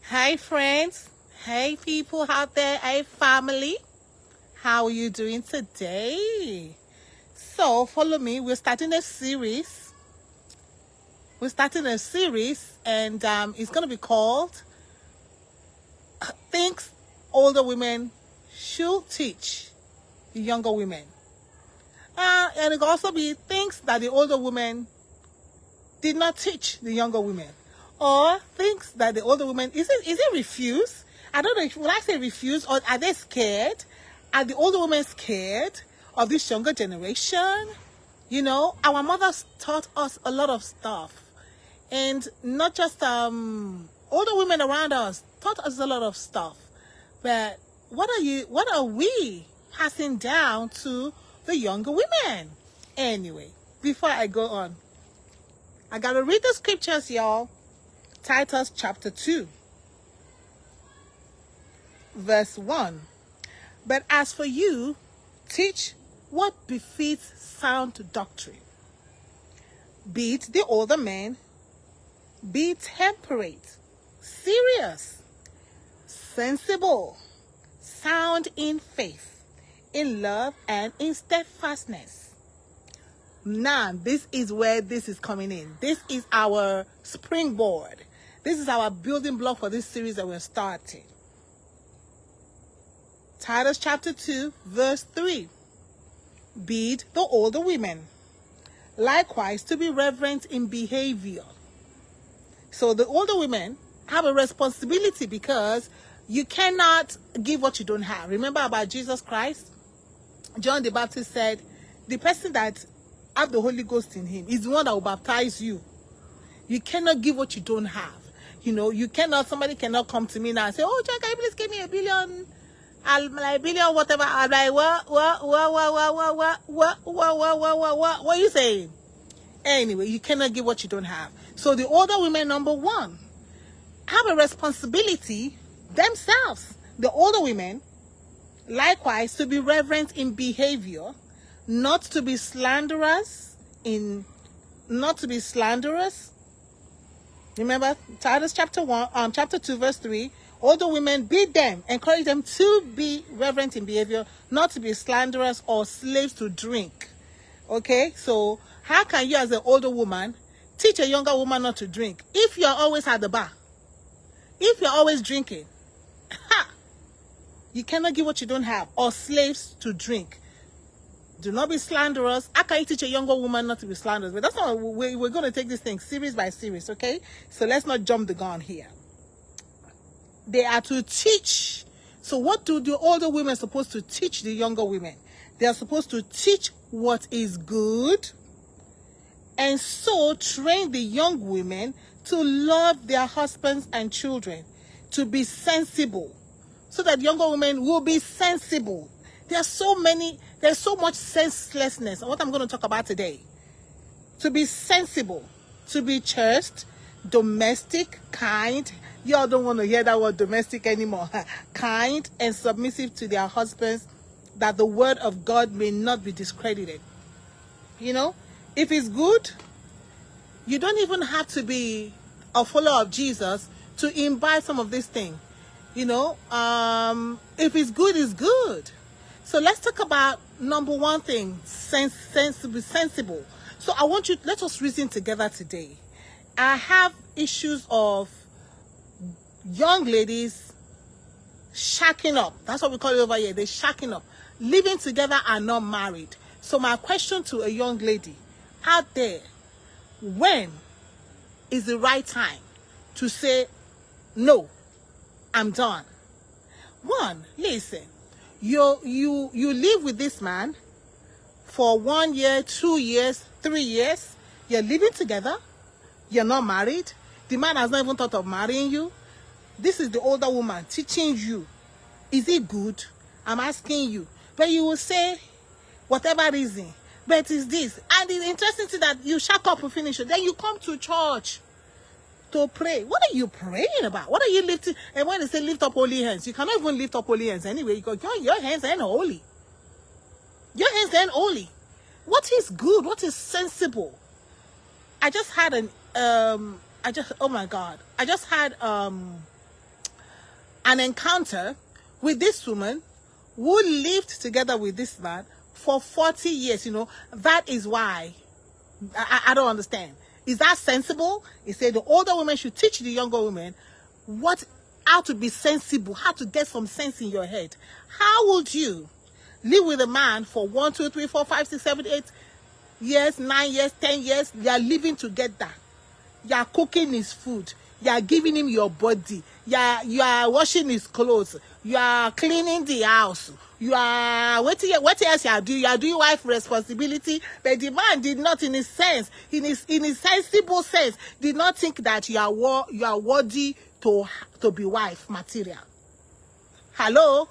Hi friends, hey people out there, hey family, how are you doing today? So follow me, we're starting a series. And it's going to be called Things Older Women Should Teach the Younger Women. And it will also be things that the older women did not teach the younger women, or things that the older women is it refused? I don't know. Will I say refused, or are they scared? Are the older women scared of this younger generation? Our mothers taught us a lot of stuff, and not just older women around us taught us a lot of stuff. But what are we passing down to the younger women? Anyway, before I go on, I gotta read the scriptures, y'all. Titus chapter 2, verse 1. But as for you, teach what befits sound doctrine. Be it the older men, be temperate, serious, sensible, sound in faith, in love, and in steadfastness. Now, this is where this is coming in. This is our springboard. This is our building block for this series that we're starting. Titus chapter 2, verse 3. Bid the older women likewise to be reverent in behavior. So the older women have a responsibility, because you cannot give what you don't have. Remember about Jesus Christ? John the Baptist said, the person that have the Holy Ghost in him is the one that will baptize you. You cannot give what you don't have. Somebody cannot come to me now and say, oh, Jack, can you please give me $1 billion? A billion, whatever. I'm like, what are you saying? Anyway, you cannot give what you don't have. So the older women, number one, have a responsibility themselves. The older women, likewise, to be reverent in behavior, not to be slanderous. Remember, Titus chapter 2, verse 3. Older women, bid them, encourage them to be reverent in behavior, not to be slanderous or slaves to drink. Okay, so how can you, as an older woman, teach a younger woman not to drink if you're always at the bar? If you're always drinking, you cannot give what you don't have, or slaves to drink. Do not be slanderous. How can you teach a younger woman not to be slanderous? But that's not, we're going to take this thing series by series, okay? So let's not jump the gun here. They are to teach. So what do the older women supposed to teach the younger women? They are supposed to teach what is good, and so train the young women to love their husbands and children, to be sensible, so that younger women will be sensible. There's so much senselessness, and what I'm going to talk about today. To be sensible, to be chaste, domestic, kind. Y'all don't want to hear that word domestic anymore. Kind and submissive to their husbands, that the word of God may not be discredited. If it's good, you don't even have to be a follower of Jesus to imbibe some of this thing. If it's good, it's good. So let's talk about number one thing, sensible. So let us reason together today. I have issues of young ladies shacking up. That's what we call it over here. They're shacking up. Living together and not married. So my question to a young lady out there, when is the right time to say, no, I'm done? One, listen. You live with this man for 1 year, 2 years, 3 years. You're living together. You're not married. The man has not even thought of marrying you. This is the older woman teaching you. Is it good? I'm asking you. But you will say, whatever reason. But it's this. And the interesting thing that you shack up and finish it. Then you come to church to pray. What are you praying about? What are you lifting? And when they say lift up holy hands, you cannot even lift up holy hands anyway. Because your hands ain't holy. Your hands ain't holy. What is good? What is sensible? I just had an encounter with this woman who lived together with this man for 40 years. That is why I don't understand. Is that sensible? He said the older women should teach the younger women how to be sensible, how to get some sense in your head. How would you live with a man for 1, 2, 3, 4, 5, 6, 7, 8 years, 9 years, 10 years? You are living together. You are cooking his food. You are giving him your body. You are washing his clothes. You are cleaning the house. You are what else you are doing? You are doing wife responsibility. But the man did not, in his sense, in his sensible sense, did not think that you are worthy to be wife material. Hello?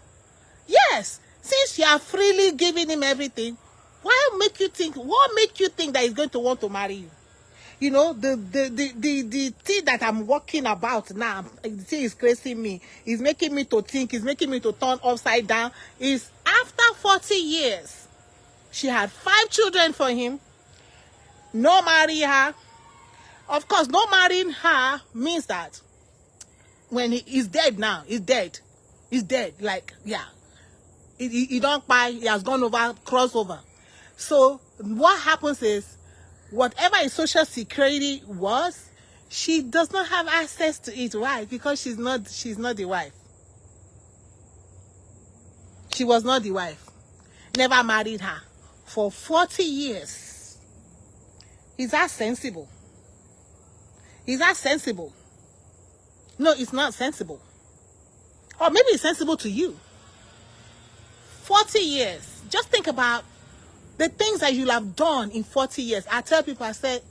Yes. Since you are freely giving him everything, what make you think that he's going to want to marry you? The thing that I'm walking about now, the thing is crazy me. It's making me to think, it's making me to turn upside down. Is after 40 years, she had 5 children for him. No marry her. Of course, no marrying her means that when he's dead now, he's dead. He's dead. Like, yeah. He don't buy, he has gone over, crossover. So what happens is, whatever his social security was, she does not have access to it. Why? Because she's not the wife. She was not the wife. Never married her for 40 years. Is that sensible? Is that sensible? No, it's not sensible. Or maybe it's sensible to you. 40 years. Just think about the things that you'll have done in 40 years. I tell people, I said,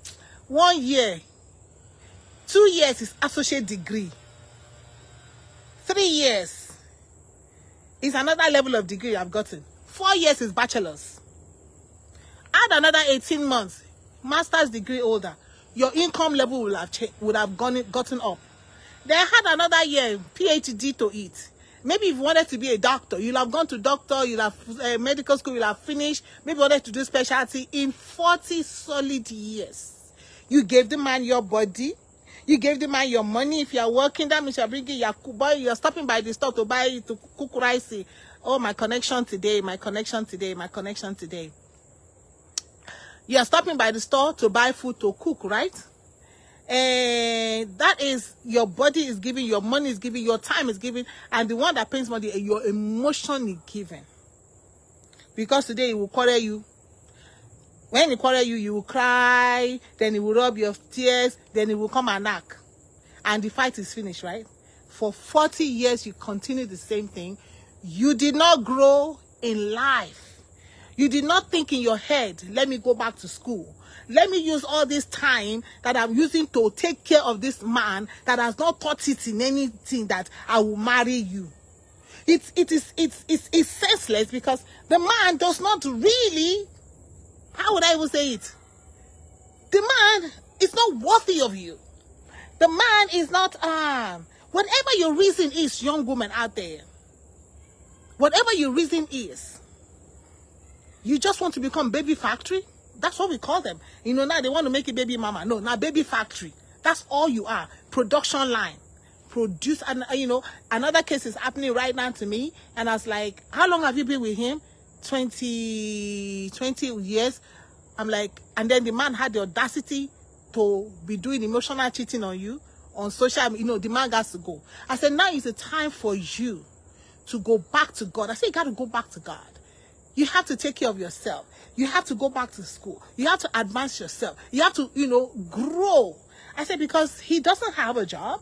1 year, 2 years is associate degree. 3 years is another level of degree I've gotten. 4 years is bachelor's. Add another 18 months, master's degree holder. Your income level would have gotten up. Then had another year, PhD to it. Maybe if you wanted to be a doctor, you'll have gone to doctor, you'll have medical school, you'll have finished. Maybe you wanted to do specialty in 40 solid years. You gave the man your body. You gave the man your money. If you are working, that means you're bringing your boy, you're stopping by the store to cook rice. Oh, my connection today, my connection today, my connection today. You're stopping by the store to buy food to cook, right? And that is, your body is giving, your money is giving, your time is giving, and the one that pays money, your emotion is given. Because today he will quarrel you. When he quarrel you, you will cry, then he will rub your tears, then he will come and knock. And the fight is finished, right? For 40 years, you continue the same thing. You did not grow in life. You did not think in your head, let me go back to school. Let me use all this time that I'm using to take care of this man that has not taught it in anything that I will marry you. It's senseless, because the man does not really, how would I even say it? The man is not worthy of you. The man is not, whatever your reason is, young woman out there, whatever your reason is, you just want to become baby factory? That's what we call them. Now they want to make it baby mama. No, now baby factory. That's all you are. Production line. Produce. And, another case is happening right now to me. And I was like, how long have you been with him? 20 years. I'm like, and then the man had the audacity to be doing emotional cheating on you on social. The man has to go. I said, now is the time for you to go back to God. I said, you got to go back to God. You have to take care of yourself. You have to go back to school. You have to advance yourself. You have to, grow. I said, because he doesn't have a job.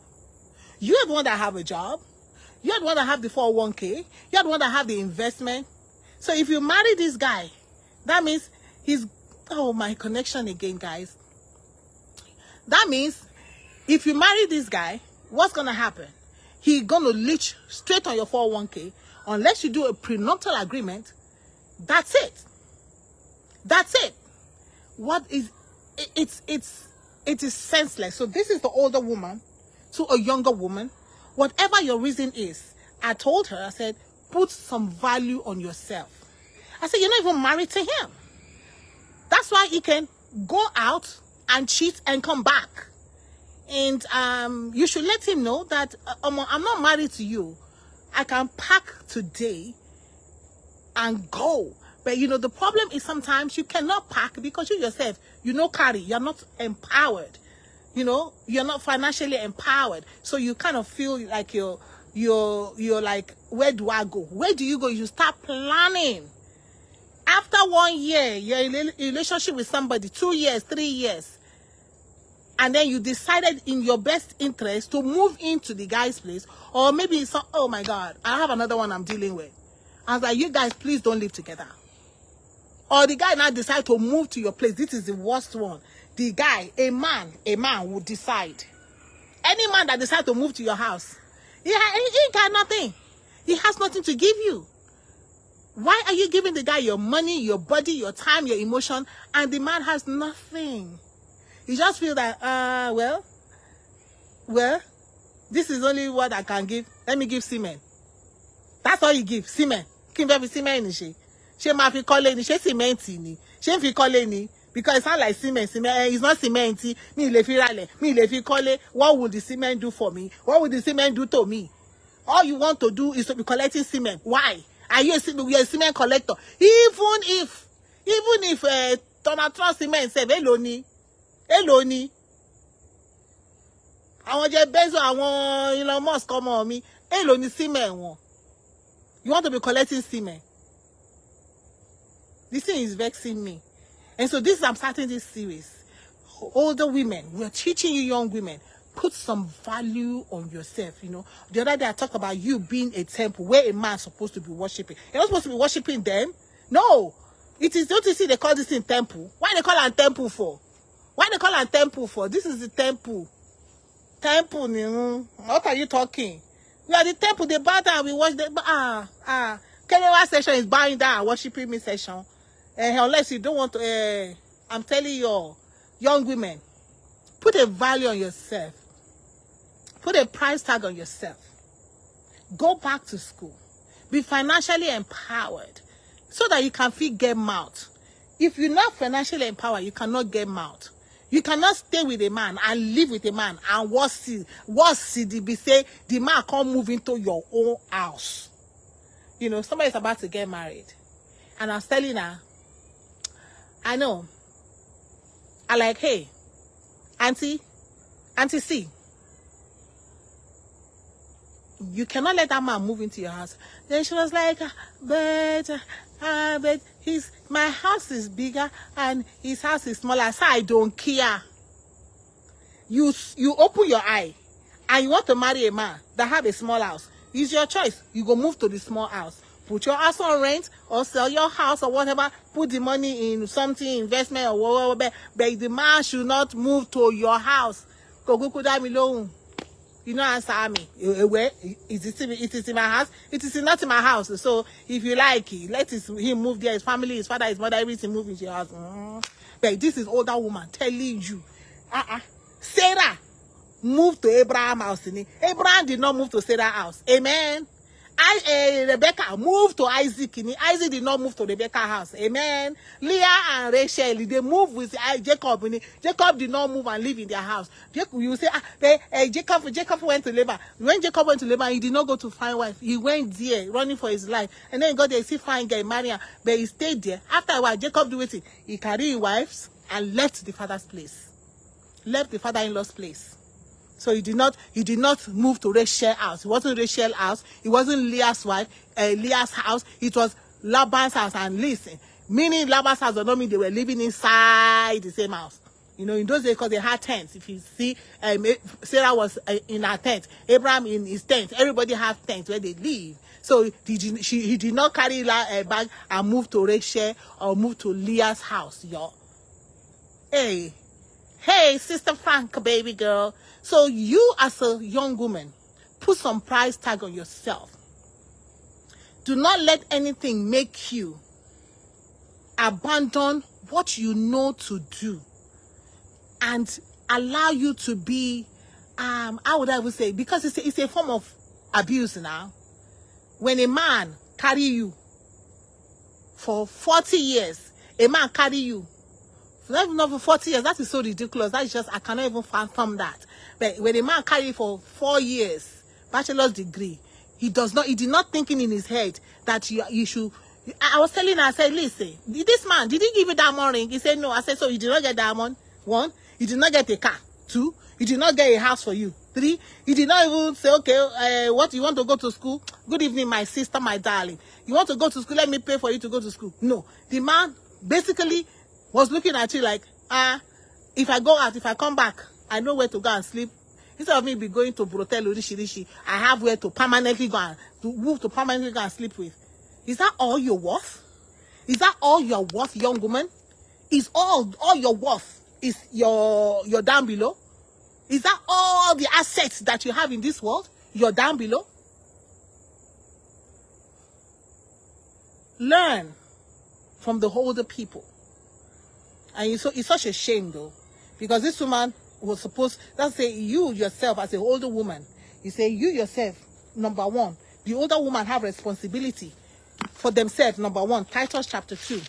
You're the one that have a job. You're the one that have the 401k. You're the one that have the investment. So if you marry this guy, that means my connection again, guys. That means if you marry this guy, what's going to happen? He's going to leech straight on your 401k unless you do a prenuptial agreement. That's it. That's it. It is senseless. So this is the older woman to a younger woman. Whatever your reason is, I told her, I said, put some value on yourself. I said, you're not even married to him. That's why he can go out and cheat and come back. And you should let him know that I'm not married to you. I can pack today and go. But you know, the problem is sometimes you cannot pack because you yourself, you know, carry, you're not empowered. You know, you're not financially empowered. So you kind of feel like you're like, where do I go? Where do you go? You start planning. After 1 year, you're in a relationship with somebody, 2 years, 3 years. And then you decided in your best interest to move into the guy's place. Or maybe it's, oh my God, I have another one I'm dealing with. I was like, you guys, please don't live together. Or the guy now decide to move to your place. This is the worst one. The guy, a man would decide. Any man that decides to move to your house, he got nothing. He has nothing to give you. Why are you giving the guy your money, your body, your time, your emotion, and the man has nothing? You just feel that, well, this is only what I can give. Let me give semen. That's all you give, semen. Give every semen in she. She ma fi kole ni, she cement ni. She fi kole ni. Because it's not like cement. It's not cement. Me le fi rale. Me le fi kole. What would the cement do for me? What would the cement do to me? All you want to do is to be collecting cement. Why? Are you a cement collector? Even if Donald Trump cement say hello ni. Àwọn Jeff Bezos, àwọn Elon Musk come on me. Hello ni cement won. You want to be collecting cement? This thing is vexing me. And so I'm starting this series. Older women, we're teaching you young women, put some value on yourself, you know. The other day I talked about you being a temple where a man is supposed to be worshiping. You're not supposed to be worshiping them. No. It is, don't you see they call this thing temple? Why they call it temple for? Why they call it temple for? This is the temple. Temple, you know. What are you talking? We are the temple, they bow down, we watch the Kenewa session is bowing down, worshiping me session. Unless you don't want to, I'm telling you, young women, put a value on yourself. Put a price tag on yourself. Go back to school. Be financially empowered so that you can get mouth. If you're not financially empowered, you cannot get mouth. You cannot stay with a man and live with a man and what CDB say the man can't move into your own house. You know, somebody is about to get married. And I was telling her, I know. I like, hey, Auntie C, you cannot let that man move into your house. Then she was like, but my house is bigger and his house is smaller, so I don't care. You open your eye and you want to marry a man that have a small house. It's your choice. You go move to the small house. Put your house on rent or sell your house or whatever. Put the money in something, investment or whatever. But the man should not move to your house. You know, answer me. Where it is in my house. It is not in my house. So if you like it, let him move there. His family, his father, his mother, everything move into your house. But this is older woman telling you. Sarah moved to Abraham's house. Abraham did not move to Sarah's house. Amen. Rebecca moved to Isaac. Isaac did not move to Rebecca's house. Amen. Leah and Rachel, they moved with Jacob. Jacob did not move and live in their house. You say, Jacob went to labor. When Jacob went to labor, he did not go to find wife. He went there running for his life. And then he got there, see fine guy, marry her. But he stayed there. After a while, Jacob do it. He carried wives and left the father's place. Left the father-in-law's place. So he did not move to Rachel's house. It wasn't Rachel's house. It wasn't Leah's wife, Leah's house. It was Laban's house. And listen, meaning Laban's house does not mean they were living inside the same house. You know, in those days, because they had tents. If you see, Sarah was in her tent, Abraham in his tent. Everybody have tents where they live. So he did not carry a bag and move to Rachel or move to Leah's house, y'all. Hey, Sister Frank, baby girl. So you as a young woman, put some price tag on yourself. Do not let anything make you abandon what you know to do and allow you to be, how would I would say, because it's a form of abuse now. When a man carry you for 40 years, a man carry you not even for 40 years, that is so ridiculous. That is just, I cannot even fathom that. But when a man carry for 4 years, bachelor's degree, He did not thinking in his head that you should. I was telling her, I said, listen, this man, did he give you diamond ring? He said, no. I said, so you did not get diamond? 1, you did not get a car. 2, you did not get a house for you. 3, you did not even say, okay, what, you want to go to school? Good evening, my sister, my darling. You want to go to school? Let me pay for you to go to school. No. The man basically was looking at you like, if I go out, if I come back, I know where to go and sleep. Instead of me be going to Brotel Rishi, I have where to permanently go and sleep with. Is that all you're worth? Is that all you're worth, young woman? Is all your worth is your down below? Is that all the assets that you have in this world? You're down below? Learn from the older people. And it's such a shame though, because this woman was supposed, let's say you yourself as an older woman, you say you yourself, number 1, the older woman have responsibility for themselves, number 1, Titus chapter 2.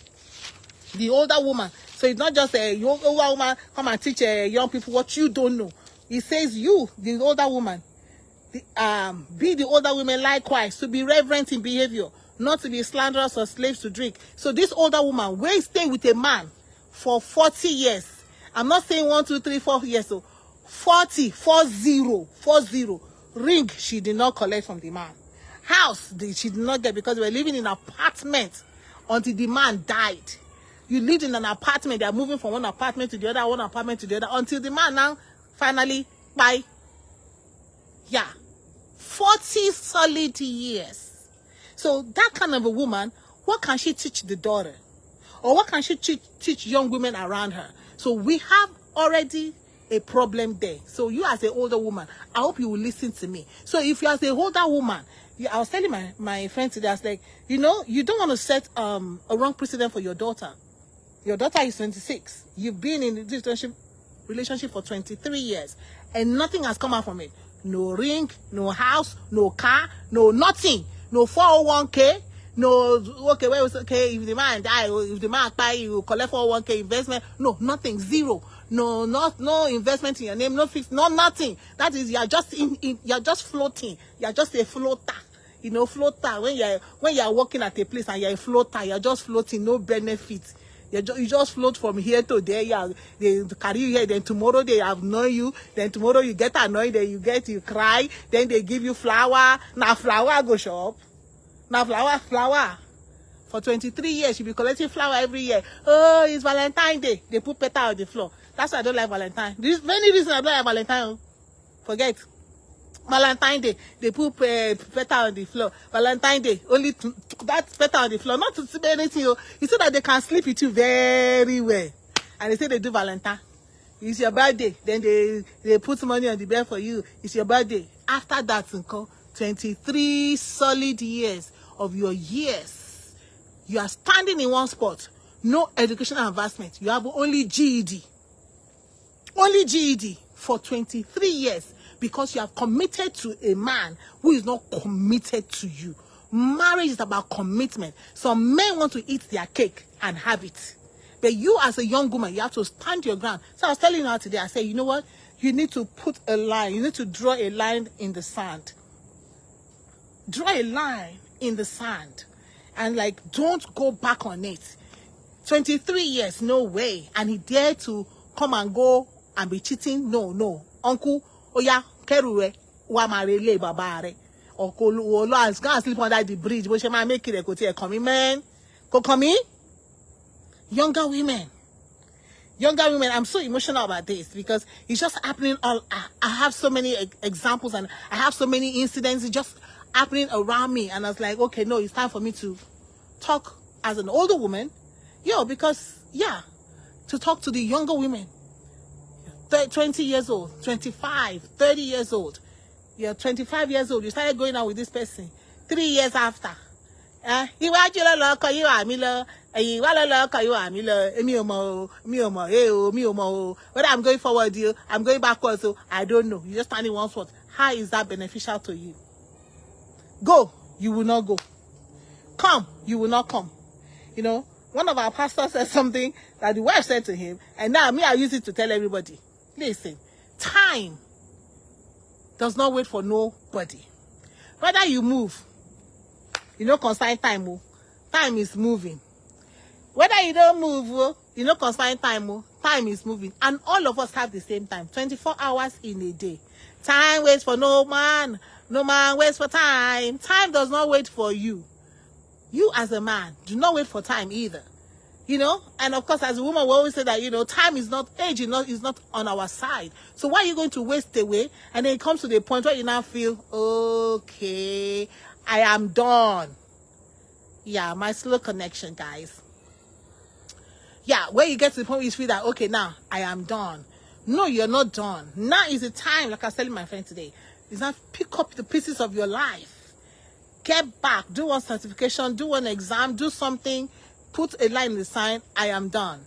The older woman, so it's not just a older woman come and teach young people what you don't know. It says you, the older woman, be the older women likewise, to be reverent in behavior, not to be slanderous or slaves to drink. So this older woman, when you stay with a man for 40 years, I'm not saying 1, 2, 3, 4 years, so 40, ring she did not collect from the man. House she did not get because we were living in an apartment until the man died. You lived in an apartment, they are moving from one apartment to the other, one apartment to the other, until the man now finally bye. Yeah. 40 solid years. So that kind of a woman, what can she teach the daughter? Or what can she teach young women around her? So we have already a problem there. So you as an older woman, I hope you will listen to me. So if you as an older woman, I was telling my friend today, I was like, you know, you don't want to set a wrong precedent for your daughter. Your daughter is 26. You've been in this relationship for 23 years and nothing has come out from it. No ring, no house, no car, no nothing. No 401k, no, okay, where was okay, if the man die, if the man buy, you collect 401k investment. No, nothing, zero. No, no investment in your name, no fixed, no nothing. That is, you're just you're just floating. You're just a floater. You know, floater. When you're working at a place and you're a floater, you're just floating, no benefits. You just float from here to there. Yeah, they carry you here. Then tomorrow they have known you. Then tomorrow you get annoyed. Then you cry. Then they give you flower. Now flower go shop. Now flower. For 23 years you be collecting flower every year. Oh, it's Valentine's Day. They put petal on the floor. That's why I don't like Valentine. There's many reasons I don't like Valentine. Forget. Valentine's Day, they put petal on the floor. Valentine's Day, only that petal on the floor, not to see anything. It's so that they can sleep with you very well. And they say they do Valentine. It's your birthday. Then they put money on the bed for you. It's your birthday. After that, 23 solid years of your years, you are standing in one spot. No educational advancement. You have only GED. Only GED for 23 years. Because you have committed to a man who is not committed to you. Marriage is about commitment. Some men want to eat their cake and have it. But you as a young woman, you have to stand your ground. So I was telling her today, I said, you know what? You need to put a line. You need to draw a line in the sand. Draw a line in the sand. And don't go back on it. 23 years, no way. And he dared to come and go and be cheating? No. Uncle, oya keruwe wa marele babare or go and sleep under the bridge. But she might make it a commitment. Go come in. Younger women, I'm so emotional about this because it's just happening all. I have so many examples and I have so many incidents just happening around me, and I was like, okay, no, it's time for me to talk as an older woman, to talk to the younger women. 20 years old, 25, 30 years old. You're 25 years old. You started going out with this person. 3 years after. Whether I'm going forward, I'm going backwards, I don't know. You just stand in one spot. How is that beneficial to you? Go, you will not go. Come, you will not come. You know, one of our pastors said something that the wife said to him, and now I use it to tell everybody. Listen, time does not wait for nobody. Whether you move, you know, consign time. Oh. Time is moving. Whether you don't move, oh, you know, consign time. Oh. Time is moving. And all of us have the same time. 24 hours in a day. Time waits for no man. No man waits for time. Time does not wait for you. You as a man, do not wait for time either. You know, and of course, as a woman, we always say that, you know, time is not, age is not on our side. So why are you going to waste away? And then it comes to the point where you now feel, okay, I am done. Yeah, my slow connection, guys. Yeah, where you get to the point where you feel that, okay, now I am done. No, you're not done. Now is the time, like I was telling my friend today, is now pick up the pieces of your life. Get back, do one certification, do one exam, do something. Put a line in the sign, I am done.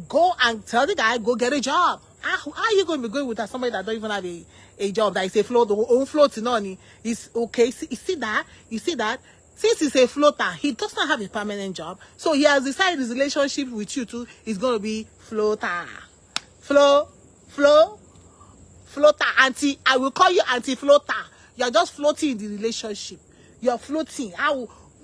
Go and tell the guy, go get a job. How are you going to be going with somebody that don't even have a job, that is a float, the own floating on? Is okay. You see that? Since he's a floater, he does not have a permanent job. So he has decided his relationship with you two is going to be floater. Floater. Auntie, I will call you Auntie Floater. You're just floating in the relationship. You're floating.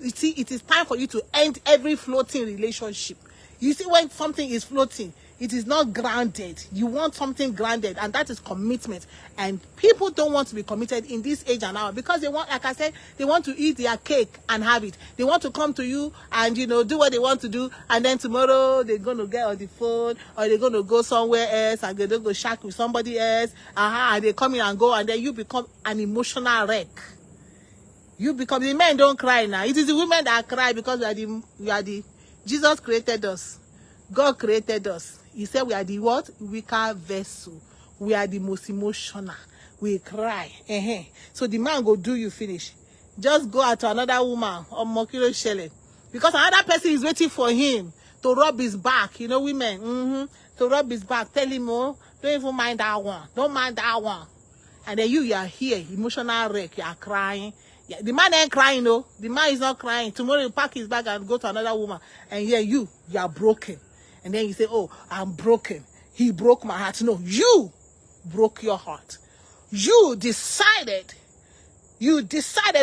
You see, it is time for you to end every floating relationship. You see, when something is floating, it is not grounded. You want something grounded, and that is commitment. And people don't want to be committed in this age and hour because they want, like I said, they want to eat their cake and have it. They want to come to you and, you know, do what they want to do, and then tomorrow they're going to get on the phone, or they're going to go somewhere else, and they're going to go shack with somebody else, and they come in and go, and then you become an emotional wreck. You become, the men don't cry now. It is the women that cry because we are the Jesus created us. God created us. He said we are the what? Weaker vessel. We are the most emotional. We cry. So the man go do you finish. Just go out to another woman or Mokiro Shelley. Because another person is waiting for him to rub his back. You know, women. To rub his back. Tell him, oh, don't even mind that one. Don't mind that one. And then you are here, emotional wreck. You are crying. Yeah, the man ain't crying, no. The man is not crying. Tomorrow you pack his bag and go to another woman. And here you are broken. And then you say, oh, I'm broken. He broke my heart. No, you broke your heart. You decided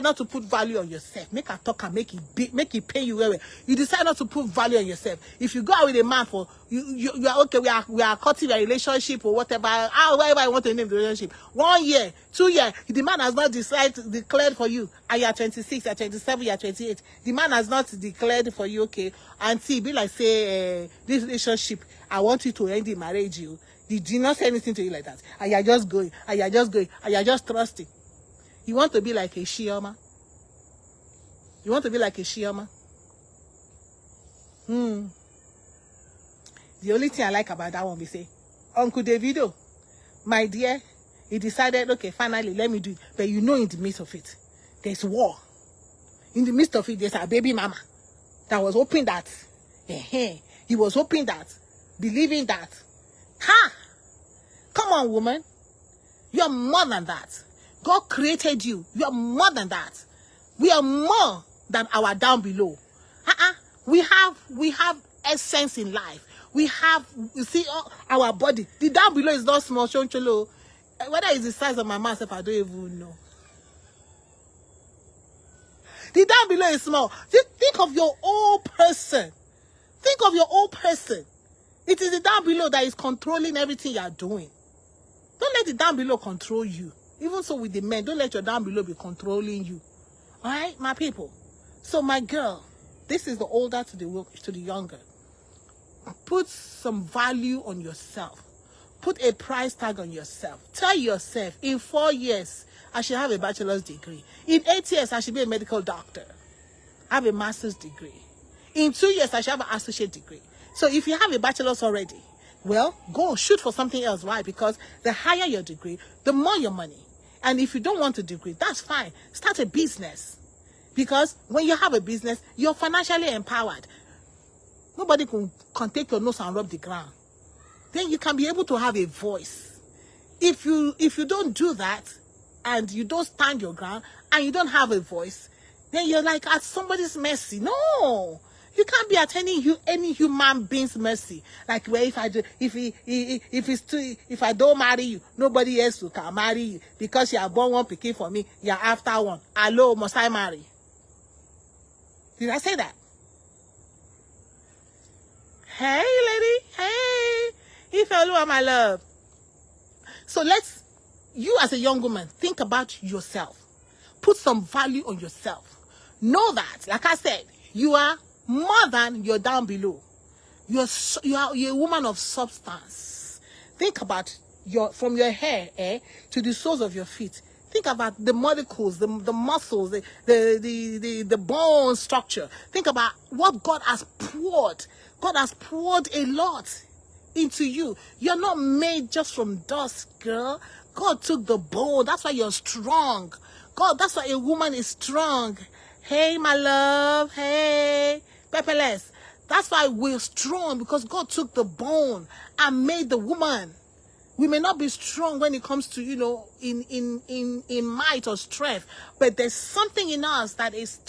not to put value on yourself. Make a talk and make it pay you well. You decide not to put value on yourself. If you go out with a man for you are okay, we are cutting a relationship or whatever, whatever I want to name the relationship. 1 year, 2 years, the man has not declared for you. And you are 26, you are 27, you are 28. The man has not declared for you, okay. Auntie, be like, say, this relationship, I want you to end the marriage. Did you not say anything to you like that? And you are just going, and you are just trusting. You want to be like a Shioma? You want to be like a Shioma? The only thing I like about that one, we say, Uncle Davido, my dear, he decided, okay, finally, let me do it. But you know, in the midst of it, there's war. In the midst of it, there's a baby mama that was hoping that, he was hoping that, believing that. Come on, woman. You're more than that. God created you. You are more than that. We are more than our down below. We have essence in life. We have, you see, our body. The down below is not small. Whether it's the size of my mouth, I don't even know. The down below is small. Think of your old person. Think of your old person. It is the down below that is controlling everything you are doing. Don't let the down below control you. Even so with the men, don't let your down below be controlling you. All right, my people. So my girl, this is the older to the younger. Put some value on yourself. Put a price tag on yourself. Tell yourself, in 4 years, I should have a bachelor's degree. In 8 years, I should be a medical doctor. I have a master's degree. In 2 years, I should have an associate degree. So if you have a bachelor's already, well, go shoot for something else. Why? Because the higher your degree, the more your money. And if you don't want a degree, that's fine. Start a business. Because when you have a business, you're financially empowered. Nobody can take your nose and rub the ground. Then you can be able to have a voice. If you don't do that, and you don't stand your ground, and you don't have a voice, then you're like at somebody's mercy. No! You can't be at any human being's mercy. Like, where if I don't marry you, nobody else can marry you because you are born one pikin for me. You are after one. Hello, must I marry? Did I say that? Hey, lady. Hey, Ifeoluwa, my love. So you as a young woman, think about yourself. Put some value on yourself. Know that, like I said, you are more than you're down below. You're a woman of substance. Think about from your hair to the soles of your feet. Think about the molecules, the muscles, the bone structure. Think about what God has poured. God has poured a lot into you. You're not made just from dust, girl. God took the bone. That's why you're strong. That's why a woman is strong. Hey, my love. Hey, Pepperless. That's why we're strong, because God took the bone and made the woman. We may not be strong when it comes to, in might or strength, but there's something in us that is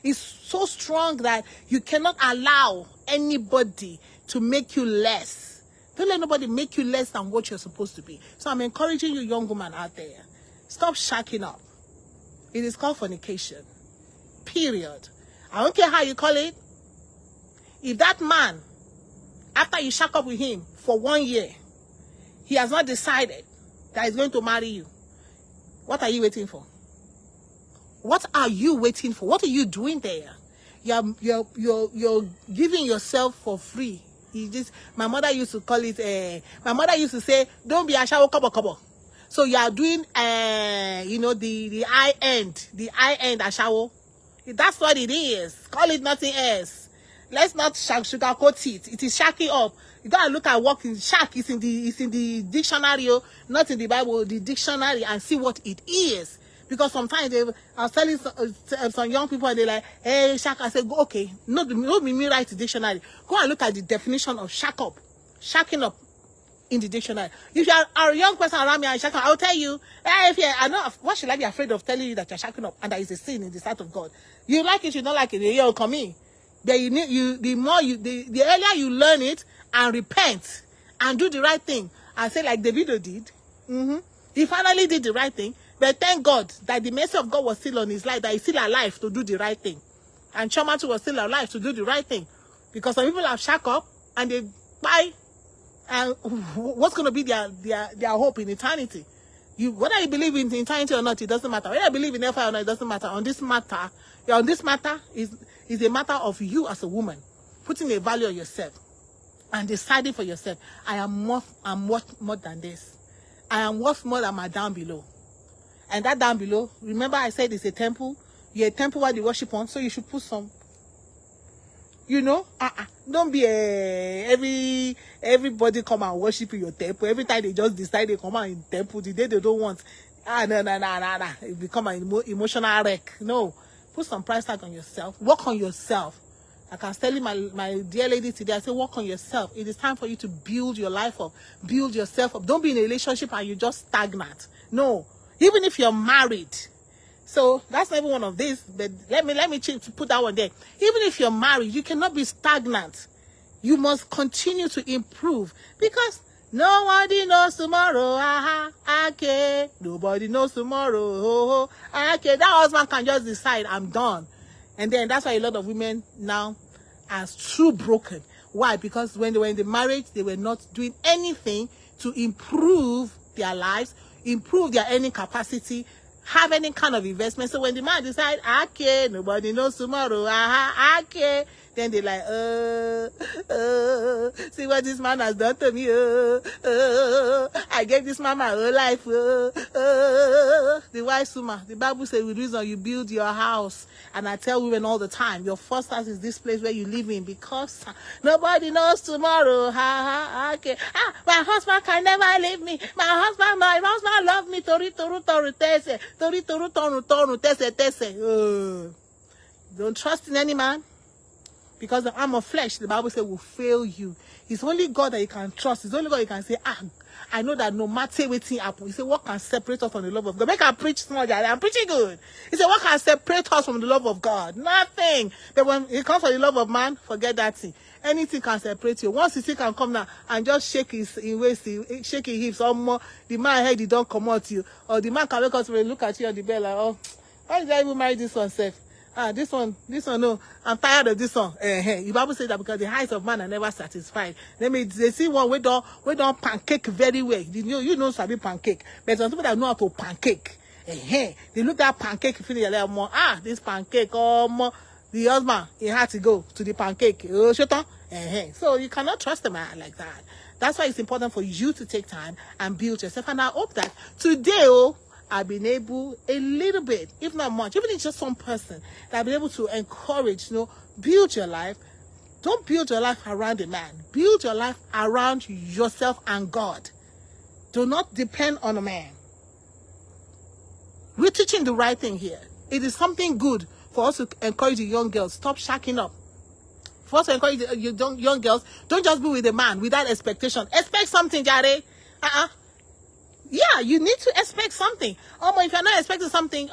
so strong that you cannot allow anybody to make you less. Don't let nobody make you less than what you're supposed to be. So I'm encouraging you, young woman out there, stop shacking up. It is called fornication. Period. I don't care how you call it. If that man, after you shack up with him for 1 year, he has not decided that he's going to marry you, what are you waiting for? What are you waiting for? What are you doing there? You're giving yourself for free. My mother used to call it. My mother used to say, "Don't be a shawo kobo." So you are doing, the high end ashawo. That's what it is. Call it nothing else. Let's not sugarcoat it. It is shacking up. You gotta look at what in shack is in the dictionary, not in the Bible, the dictionary, and see what it is. Because sometimes I was telling some young people, and they're like, "Hey, shack." I said, "Okay, not me write the dictionary. Go and look at the definition of shacking up in the dictionary. If you are a young person around me and shacking up, I'll tell you, I know, what should I be afraid of telling you that you're shacking up and that is a sin in the sight of God? You like it, you don't like it, you'll come in. But the earlier you learn it and repent and do the right thing, and say like Davido did, he finally did the right thing. But thank God that the mercy of God was still on his life, that he's still alive to do the right thing. And Chioma too was still alive to do the right thing. Because some people have shack up and they buy, and what's going to be their hope in eternity? Whether you believe in eternity or not, it doesn't matter. Whether you believe in hellfire or not, it doesn't matter. On this matter is a matter of you as a woman putting a value on yourself and deciding for yourself. I'm worth more than this. I am worth more than my down below. And that down below, remember I said it's a temple. You're a temple where they worship on, so you should put some. Don't be everybody come and worship in your temple. Every time they just decide they come out in temple, the day they don't want. No. It become an emotional wreck. No. Put some price tag on yourself. Work on yourself. Like I was telling my dear lady today, I said, work on yourself. It is time for you to build your life up. Build yourself up. Don't be in a relationship and you just stagnant. No. Even if you're married. So that's not even one of these. But let me put that one there. Even if you're married, you cannot be stagnant. You must continue to improve. Because nobody knows tomorrow. Okay. Nobody knows tomorrow. Okay. That husband can just decide, I'm done. And then that's why a lot of women now are too broken. Why? Because when they were in the marriage, they were not doing anything to improve their lives, improve their earning capacity, have any kind of investment. So when the man decide, okay, nobody knows tomorrow, okay, then they like, see what this man has done to me, I gave this man my whole life, the wise woman. The Bible says, with reason you build your house. And I tell women all the time, your first house is this place where you live in, because nobody knows tomorrow. Okay. My husband can never leave me. My husband love me. Don't trust in any man. Because the arm of flesh, the Bible says, will fail you. It's only God that you can trust. It's only God you can say, I know that no matter what thing happen, he said, what can separate us from the love of God? Make I preach small, I'm preaching good. He said, what can separate us from the love of God? Nothing. But when it comes from the love of man, forget that thing. Anything can separate you. Once the thing can come now and just shake his waist, shake his hips, or more, the man head, he don't come out to you. Or the man can wake up and look at you on the bed like, oh, why did I even marry this one, Seth? This one, no, I'm tired of this one. The Bible says that because the eyes of man are never satisfied. They see one we don't pancake very well. You know sabi pancake, but some people that know how to pancake. They look at pancake, feel like more. This pancake, more. The husband, he had to go to the pancake. So you cannot trust a man like that. That's why it's important for you to take time and build yourself. And I hope that today, I've been able a little bit, if not much, even if it's just one person, that I've been able to encourage, build your life. Don't build your life around a man. Build your life around yourself and God. Do not depend on a man. We're teaching the right thing here. It is something good for us to encourage the young girls. Stop shacking up. For us to encourage the young girls, don't just be with a man without expectation. Expect something, Jare. Yeah, you need to expect something. But if you're not expecting something,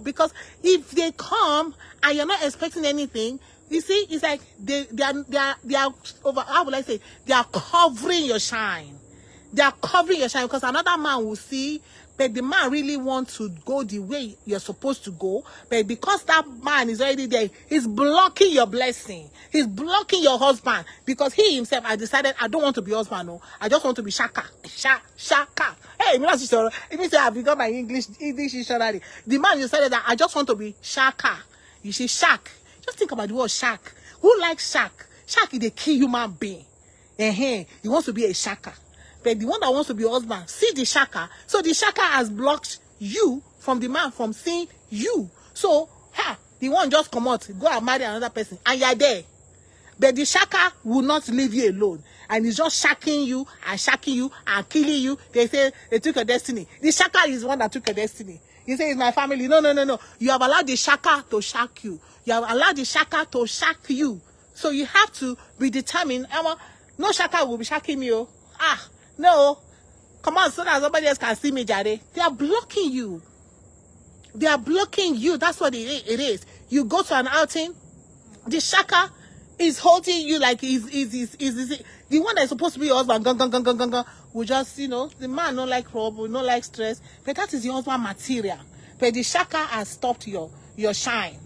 because if they come and you're not expecting anything, you see, it's like they are over. How will I say? They are covering your shine. They are covering your shine because another man will see, but the man really wants to go the way you're supposed to go. But because that man is already there, he's blocking your blessing. He's blocking your husband because he himself has decided, I don't want to be husband. No, I just want to be shaka. Shaka. Hey, it means I've become my English dictionary. The man decided that I just want to be shaka. You see, shack. Just think about the word shack. Who likes shack? Shack is a key human being. He wants to be a shaka. But the one that wants to be a husband, see the shaka. So the shaka has blocked you from the man from seeing you. So, the one just come out, go and marry another person, and you're there. But the shaka will not leave you alone. And he's just shacking you and killing you. They say they took your destiny. The shaka is the one that took your destiny. You say it's my family. No. You have allowed the shaka to shack you. You have allowed the shaka to shack you. So you have to be determined. No shaka will be shacking me. No. Come on, so that somebody else can see me, Jare. They are blocking you. They are blocking you. That's what it is. You go to an outing, the shaka is holding you like is the one that's supposed to be your husband. Gun. We just, the man don't like trouble, don't like stress. But that is your husband material. But the shaka has stopped your shine.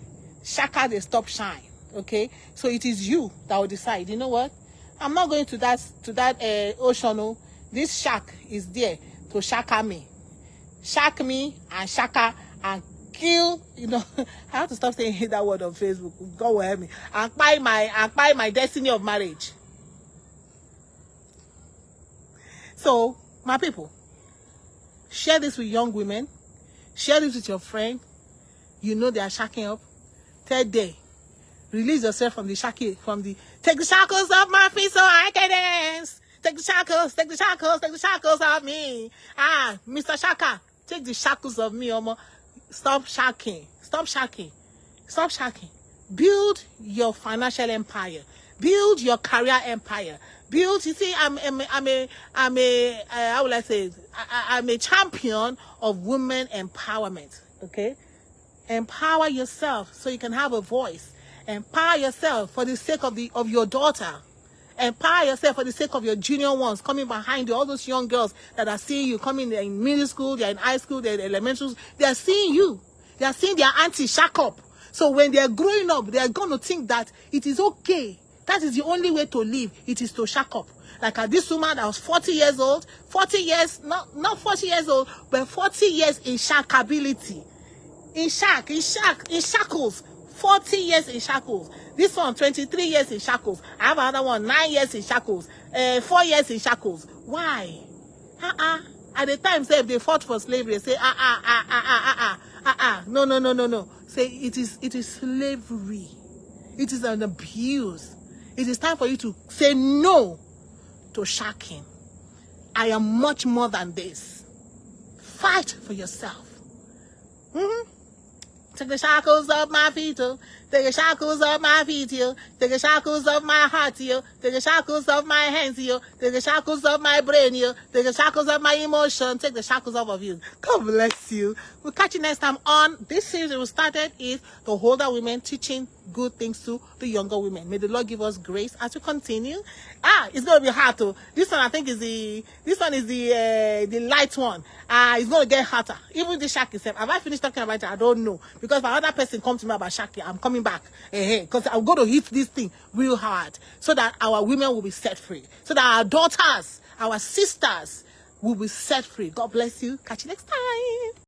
Shaka, they stop shine. Okay? So it is you that will decide. You know what? I'm not going to that ocean. This shark is there to shaka me. Shark me and shaka and kill, I have to stop saying that word on Facebook. God will help me. And buy my destiny of marriage. So, my people, share this with young women. Share this with your friend. They are shacking up. Third day, release yourself from the shackle, take the shackles off my feet so I can dance. Take the shackles off me. Mr. Shaka, take the shackles of me, Stop shacking. Build your financial empire. Build your career empire. You see, I'm a champion of women empowerment. Okay? Empower yourself so you can have a voice. Empower yourself for the sake of your daughter. Empower yourself for the sake of your junior ones coming behind you. All those young girls that are seeing you coming in middle school, they're in high school, they're in elementary school. They are seeing you. They are seeing their auntie shack up. So when they're growing up, they're going to think that it is okay. That is the only way to live. It is to shack up. Like this woman that was 40 years old, 40 years, not 40 years old, but 40 years in shackability. In shackles. 40 years in shackles. This one, 23 years in shackles. I have another one, 9 years in shackles. 4 years in shackles. Why? At the time, say if they fought for slavery, they say, no. Say it is slavery. It is an abuse. It is time for you to say no to shacking. I am much more than this. Fight for yourself. Take the shackles off my feet. Take the shackles off my feet, yo. Take the shackles off my heart, yo. Take the shackles off my hands, yo. Take the shackles off my brain, yo. Take the shackles off my emotion. Take the shackles off of you. God bless you. We'll catch you next time on this series we started is the older women teaching good things to the younger women. May the Lord give us grace as we continue. It's gonna be hard to. This one I think is the light one. It's gonna get harder. Even the Shaki itself. Have I finished talking about it? I don't know. Because if another person comes to me about Shaki, I'm coming back. Because I'm going to hit this thing real hard so that our women will be set free. So that our daughters, our sisters will be set free. God bless you. Catch you next time.